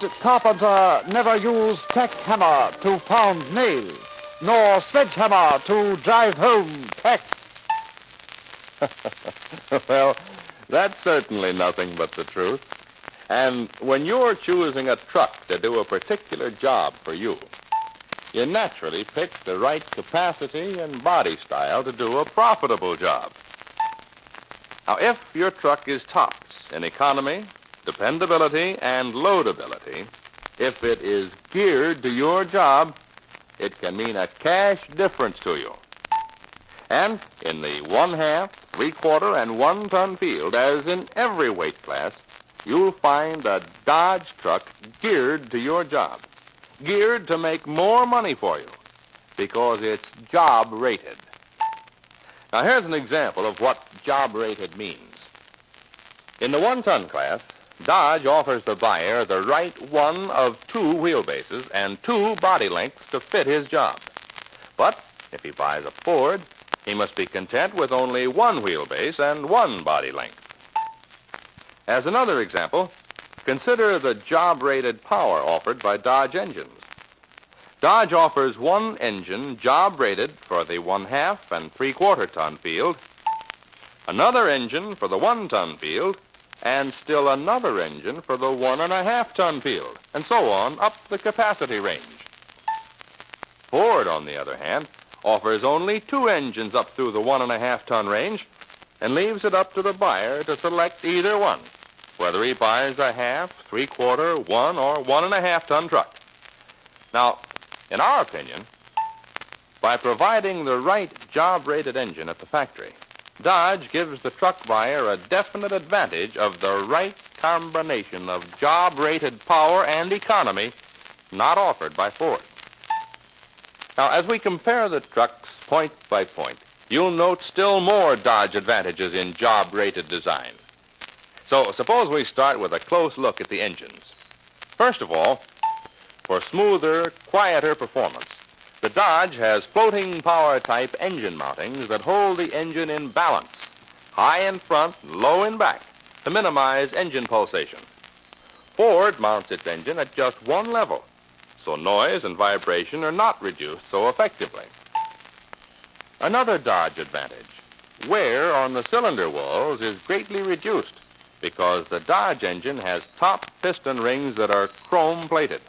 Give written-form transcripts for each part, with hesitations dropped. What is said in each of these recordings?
carpenter never use tack hammer to pound nail, nor sledgehammer to drive home tack. Well, that's certainly nothing but the truth. And when you're choosing a truck to do a particular job for you, you naturally pick the right capacity and body style to do a profitable job. Now, if your truck is tops in economy, dependability, and loadability, if it is geared to your job, it can mean a cash difference to you. And in the 1/2, 3/4, and 1-ton field, as in every weight class, you'll find a Dodge truck geared to your job, geared to make more money for you because it's job rated. Now, here's an example of what job rated means. In the 1-ton class, Dodge offers the buyer the right one of 2 wheelbases and 2 body lengths to fit his job. But if he buys a Ford, he must be content with only 1 wheelbase and 1 body length. As another example, consider the job-rated power offered by Dodge engines. Dodge offers one engine job-rated for the 1/2 and 3/4 ton field, another engine for the 1-ton field, and still another engine for the 1.5 ton field, and so on up the capacity range. Ford, on the other hand, offers only 2 engines up through the 1.5 ton range and leaves it up to the buyer to select either one, whether he buys a 1/2, 3/4, 1, or 1.5 ton truck. Now, in our opinion, by providing the right job-rated engine at the factory, Dodge gives the truck buyer a definite advantage of the right combination of job-rated power and economy not offered by Ford. Now, as we compare the trucks point by point, you'll note still more Dodge advantages in job-rated design. So suppose we start with a close look at the engines. First of all, for smoother, quieter performance, the Dodge has floating power type engine mountings that hold the engine in balance, high in front, low in back, to minimize engine pulsation. Ford mounts its engine at just one level, so noise and vibration are not reduced so effectively. Another Dodge advantage, wear on the cylinder walls is greatly reduced because the Dodge engine has top piston rings that are chrome-plated.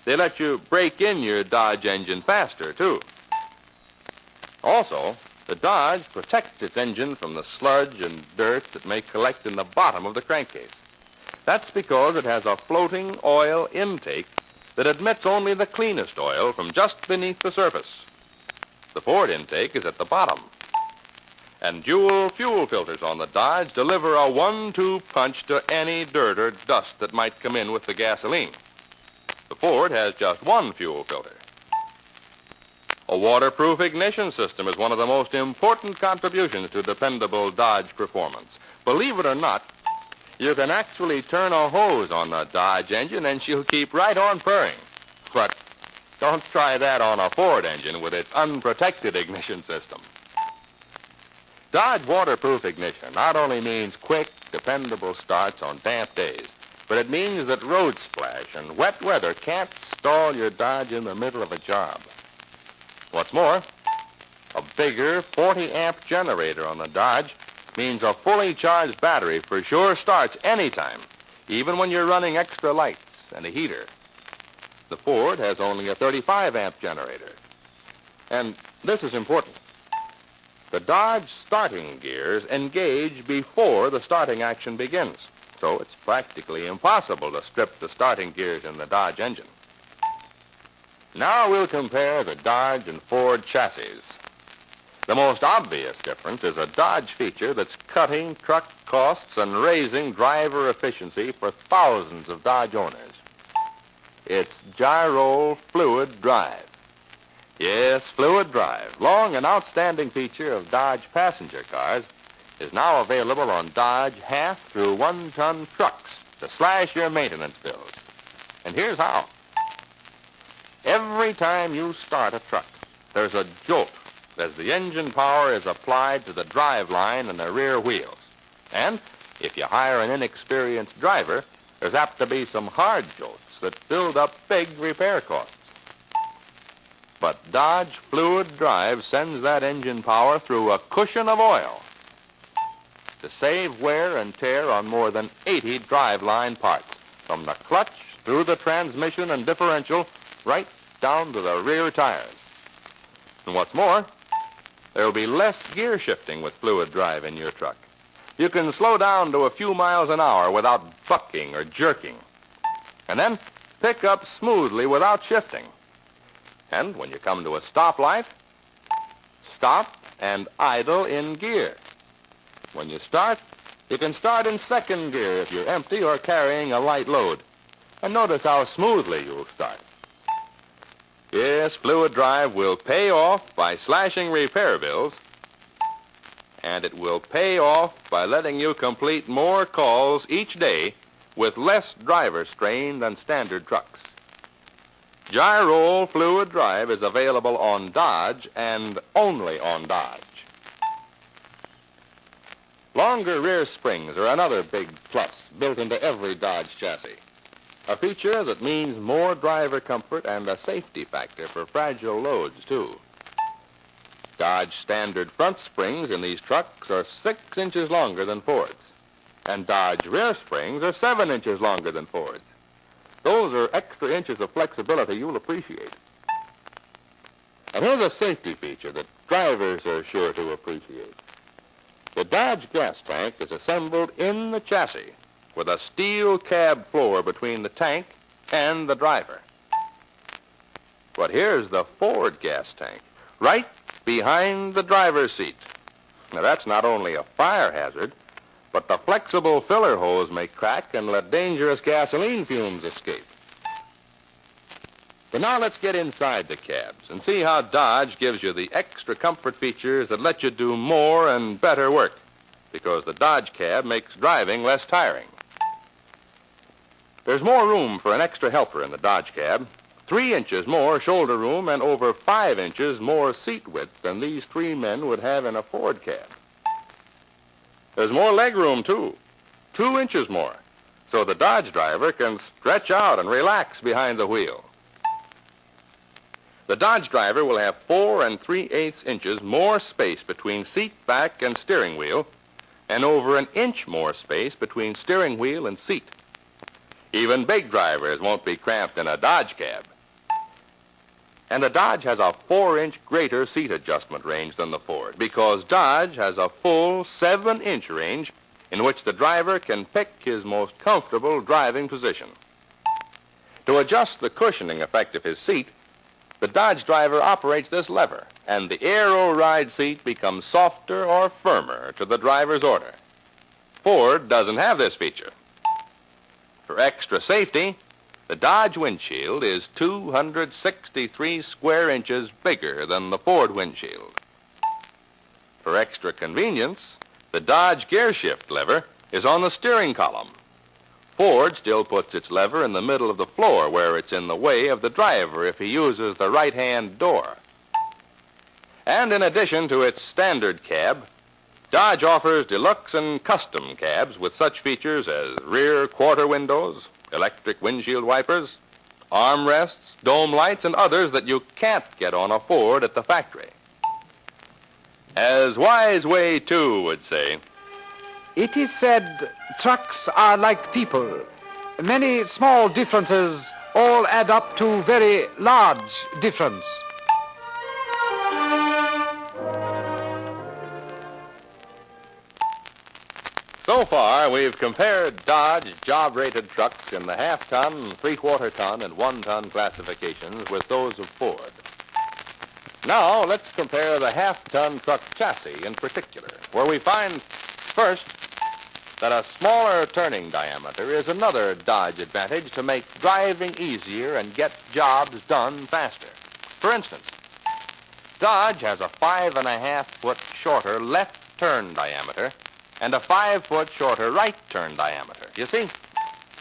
They let you break in your Dodge engine faster, too. Also, the Dodge protects its engine from the sludge and dirt that may collect in the bottom of the crankcase. That's because it has a floating oil intake that admits only the cleanest oil from just beneath the surface. The Ford intake is at the bottom. And dual fuel filters on the Dodge deliver a 1-2 punch to any dirt or dust that might come in with the gasoline. The Ford has just one fuel filter. A waterproof ignition system is one of the most important contributions to dependable Dodge performance. Believe it or not, you can actually turn a hose on the Dodge engine and she'll keep right on purring. But don't try that on a Ford engine with its unprotected ignition system. Dodge waterproof ignition not only means quick, dependable starts on damp days, but it means that road splash and wet weather can't stall your Dodge in the middle of a job. What's more, a bigger 40-amp generator on the Dodge means a fully charged battery for sure starts anytime, even when you're running extra lights and a heater. The Ford has only a 35-amp generator. And this is important. The Dodge starting gears engage before the starting action begins, so it's practically impossible to strip the starting gears in the Dodge engine. Now we'll compare the Dodge and Ford chassis. The most obvious difference is a Dodge feature that's cutting truck costs and raising driver efficiency for thousands of Dodge owners. It's gyro fluid drive. Yes, fluid drive, long an outstanding feature of Dodge passenger cars, is now available on Dodge 1/2 through 1-ton trucks to slash your maintenance bills. And here's how. Every time you start a truck, there's a jolt as the engine power is applied to the drive line and the rear wheels. And if you hire an inexperienced driver, there's apt to be some hard jolts that build up big repair costs. But Dodge Fluid Drive sends that engine power through a cushion of oil to save wear and tear on more than 80 driveline parts, from the clutch through the transmission and differential right down to the rear tires. And what's more, there'll be less gear shifting with Fluid Drive in your truck. You can slow down to a few miles an hour without bucking or jerking, and then pick up smoothly without shifting. And when you come to a stoplight, stop and idle in gear. When you start, you can start in second gear if you're empty or carrying a light load. And notice how smoothly you'll start. Yes, Fluid Drive will pay off by slashing repair bills, and it will pay off by letting you complete more calls each day with less driver strain than standard trucks. Gyro Fluid Drive is available on Dodge and only on Dodge. Longer rear springs are another big plus built into every Dodge chassis. A feature that means more driver comfort and a safety factor for fragile loads, too. Dodge standard front springs in these trucks are 6 inches longer than Ford's, and Dodge rear springs are 7 inches longer than Ford's. Those are extra inches of flexibility you'll appreciate. And here's a safety feature that drivers are sure to appreciate. The Dodge gas tank is assembled in the chassis with a steel cab floor between the tank and the driver. But here's the Ford gas tank, right behind the driver's seat. Now that's not only a fire hazard, but the flexible filler hose may crack and let dangerous gasoline fumes escape. But now let's get inside the cabs and see how Dodge gives you the extra comfort features that let you do more and better work, because the Dodge cab makes driving less tiring. There's more room for an extra helper in the Dodge cab, 3 inches more shoulder room and over 5 inches more seat width than these 3 men would have in a Ford cab. There's more leg room, too, 2 inches more, so the Dodge driver can stretch out and relax behind the wheel. The Dodge driver will have 4 3/8 inches more space between seat back and steering wheel, and over 1 inch more space between steering wheel and seat. Even big drivers won't be cramped in a Dodge cab. And the Dodge has a 4-inch greater seat adjustment range than the Ford, because Dodge has a full 7-inch range in which the driver can pick his most comfortable driving position. To adjust the cushioning effect of his seat, the Dodge driver operates this lever, and the Aero Ride seat becomes softer or firmer to the driver's order. Ford doesn't have this feature. For extra safety, the Dodge windshield is 263 square inches bigger than the Ford windshield. For extra convenience, the Dodge gear shift lever is on the steering column. Ford still puts its lever in the middle of the floor where it's in the way of the driver if he uses the right-hand door. And in addition to its standard cab, Dodge offers deluxe and custom cabs with such features as rear quarter windows, electric windshield wipers, armrests, dome lights, and others that you can't get on a Ford at the factory. As Wise Way 2 would say, It is said trucks are like people. Many small differences all add up to very large difference. so far we've compared Dodge job-rated trucks in the half-ton, three-quarter-ton, and one-ton classifications with those of Ford. Now let's compare the half-ton truck chassis in particular, where we find, first, that a smaller turning diameter is another Dodge advantage to make driving easier and get jobs done faster. For instance, Dodge has a 5.5-foot shorter left turn diameter and a 5-foot shorter right turn diameter. You see,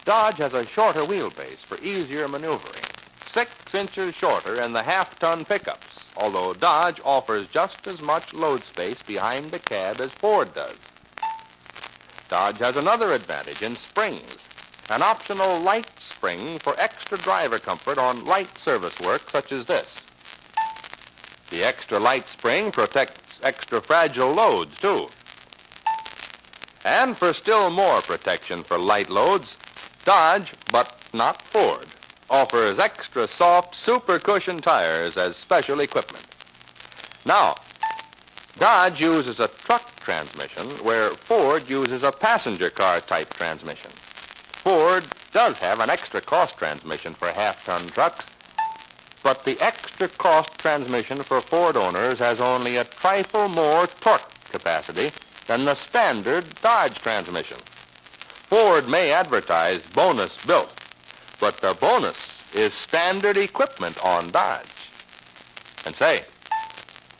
Dodge has a shorter wheelbase for easier maneuvering, 6 inches shorter in the half-ton pickups, although Dodge offers just as much load space behind the cab as Ford does. Dodge has another advantage in springs. an optional light spring for extra driver comfort on light service work such as this. The extra light spring protects extra fragile loads, too. And for still more protection for light loads, Dodge, but not Ford, offers extra soft super cushion tires as special equipment. Now, Dodge uses a truck transmission where Ford uses a passenger car type transmission. Ford does have an extra cost transmission for half-ton trucks, but the extra cost transmission for Ford owners has only a trifle more torque capacity than the standard Dodge transmission. Ford may advertise bonus built, but the bonus is standard equipment on Dodge. And say,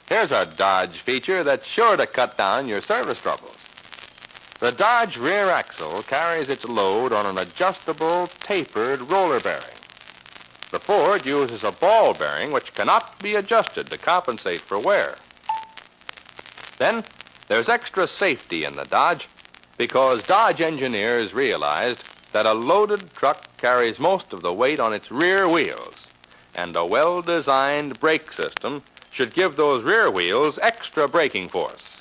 here's a Dodge feature that's sure to cut down your service troubles. The Dodge rear axle carries its load on an adjustable, tapered roller bearing. The Ford uses a ball bearing which cannot be adjusted to compensate for wear. Then, there's extra safety in the Dodge because Dodge engineers realized that a loaded truck carries most of the weight on its rear wheels, and a well-designed brake system should give those rear wheels extra braking force.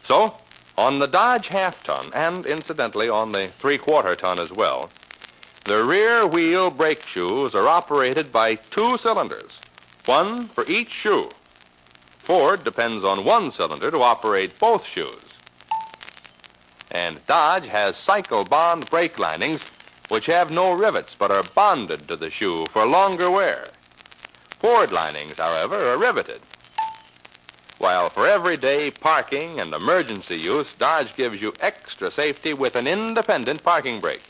So, on the Dodge half-ton, and incidentally on the three-quarter ton as well, the rear wheel brake shoes are operated by 2 cylinders, one for each shoe. Ford depends on 1 cylinder to operate both shoes. And Dodge has cycle bond brake linings which have no rivets but are bonded to the shoe for longer wear. Ford linings, however, are riveted. While for everyday parking and emergency use, Dodge gives you extra safety with an independent parking brake.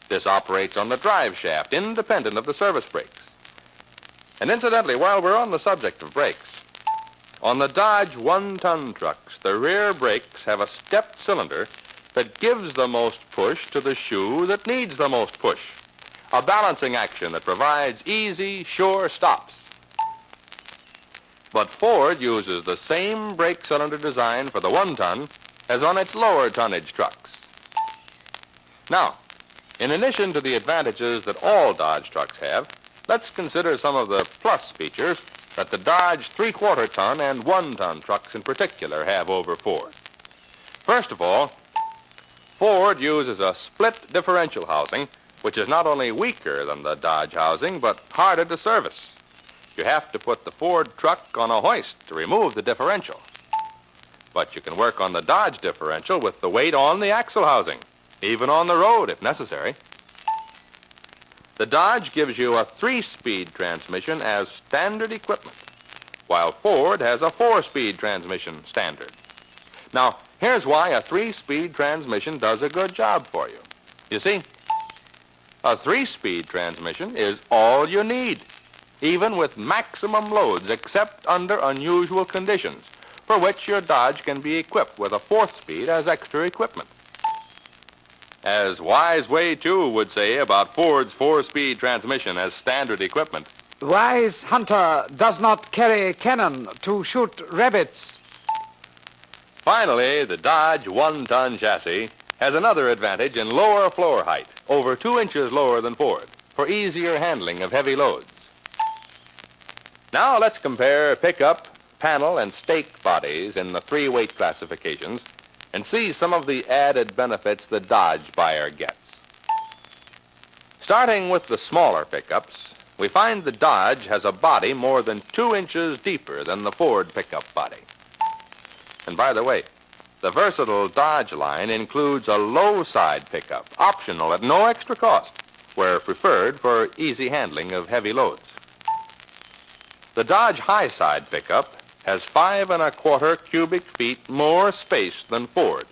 This operates on the drive shaft, independent of the service brakes. And incidentally, while we're on the subject of brakes, on the Dodge 1-ton trucks, the rear brakes have a stepped cylinder that gives the most push to the shoe that needs the most push, a balancing action that provides easy, sure stops. But Ford uses the same brake cylinder design for the 1-ton as on its lower tonnage trucks. Now, in addition to the advantages that all Dodge trucks have, let's consider some of the plus features that the Dodge 3/4 ton and 1-ton trucks in particular have over Ford. First of all, Ford uses a split differential housing, which is not only weaker than the Dodge housing, but harder to service. You have to put the Ford truck on a hoist to remove the differential. But you can work on the Dodge differential with the weight on the axle housing, even on the road if necessary. The Dodge gives you a 3-speed transmission as standard equipment, while Ford has a 4-speed transmission standard. Now, here's why a 3-speed transmission does a good job for you. You see, a 3-speed transmission is all you need, even with maximum loads except under unusual conditions, for which your Dodge can be equipped with a 4th speed as extra equipment. As Wise Way 2 would say about Ford's 4-speed transmission as standard equipment, Wise hunter does not carry cannon to shoot rabbits. Finally, the Dodge 1-ton chassis has another advantage in lower floor height, over 2 inches lower than Ford, for easier handling of heavy loads. Now let's compare pickup, panel, and stake bodies in the 3 weight classifications and see some of the added benefits the Dodge buyer gets. Starting with the smaller pickups, we find the Dodge has a body more than 2 inches deeper than the Ford pickup body. And by the way, the versatile Dodge line includes a low side pickup, optional at no extra cost, where preferred for easy handling of heavy loads. The Dodge high side pickup has 5 1/4 cubic feet more space than Ford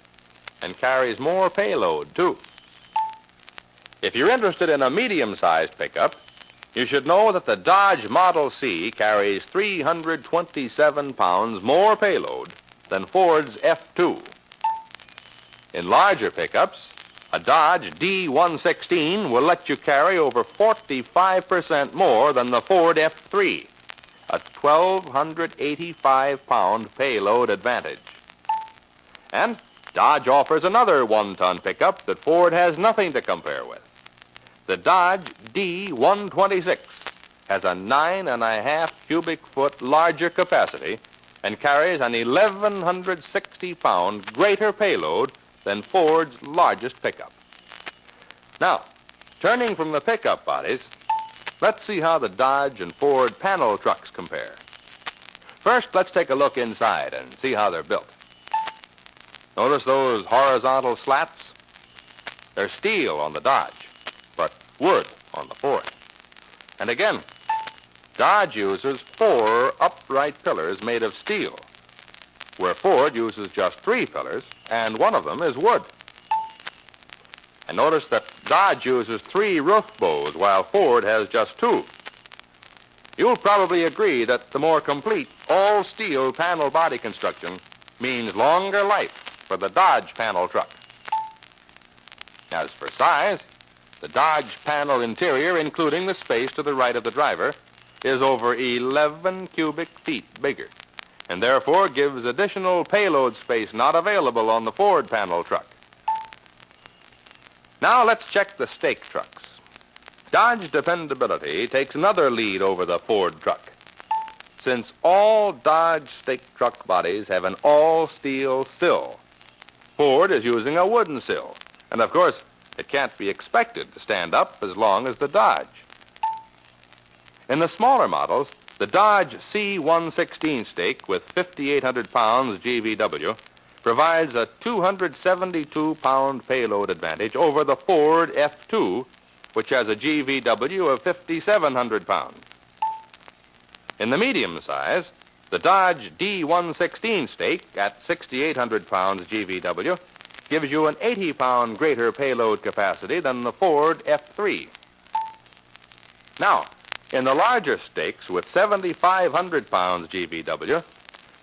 and carries more payload, too. If you're interested in a medium-sized pickup, you should know that the Dodge Model C carries 327 pounds more payload than Ford's F2. In larger pickups, a Dodge D116 will let you carry over 45% more than the Ford F3, a 1,285-pound payload advantage. And Dodge offers another one-ton pickup that Ford has nothing to compare with. The Dodge D126 has a 9.5 cubic foot larger capacity and carries an 1,160-pound greater payload than Ford's largest pickup. Now, turning from the pickup bodies, let's see how the Dodge and Ford panel trucks compare. First, let's take a look inside and see how they're built. Notice those horizontal slats? They're steel on the Dodge, but wood on the Ford. And again, Dodge uses 4 upright pillars made of steel, where Ford uses just 3 pillars, and one of them is wood. And notice that Dodge uses 3 roof bows, while Ford has just 2. You'll probably agree that the more complete all-steel panel body construction means longer life for the Dodge panel truck. As for size, the Dodge panel interior, including the space to the right of the driver, is over 11 cubic feet bigger, and therefore gives additional payload space not available on the Ford panel truck. Now let's check the stake trucks. Dodge dependability takes another lead over the Ford truck. Since all Dodge stake truck bodies have an all-steel sill, Ford is using a wooden sill, and of course, it can't be expected to stand up as long as the Dodge. In the smaller models, the Dodge C116 stake with 5,800 pounds GVW provides a 272-pound payload advantage over the Ford F2, which has a GVW of 5,700 pounds. In the medium size, the Dodge D116 stake at 6,800 pounds GVW gives you an 80-pound greater payload capacity than the Ford F3. Now, in the larger stakes with 7,500 pounds GVW,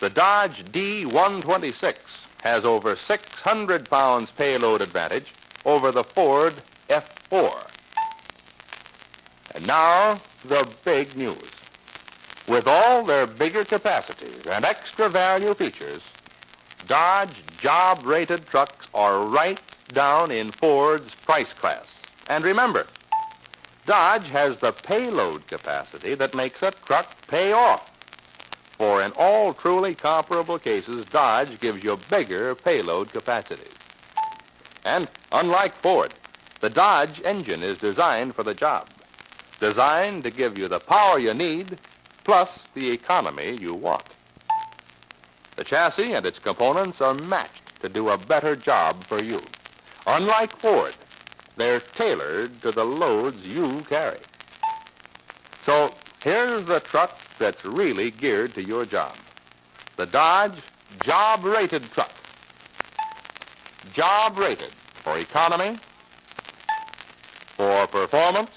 the Dodge D126 has over 600 pounds payload advantage over the Ford F4. And now, the big news. With all their bigger capacities and extra value features, Dodge job-rated trucks are right down in Ford's price class. And remember, Dodge has the payload capacity that makes a truck pay off. For in all truly comparable cases, Dodge gives you bigger payload capacities. And unlike Ford, the Dodge engine is designed for the job. Designed to give you the power you need, plus the economy you want. The chassis and its components are matched to do a better job for you. Unlike Ford, they're tailored to the loads you carry. So here's the truck that's really geared to your job. The Dodge job-rated truck. Job-rated for economy, for performance,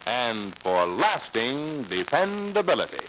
and for lasting dependability.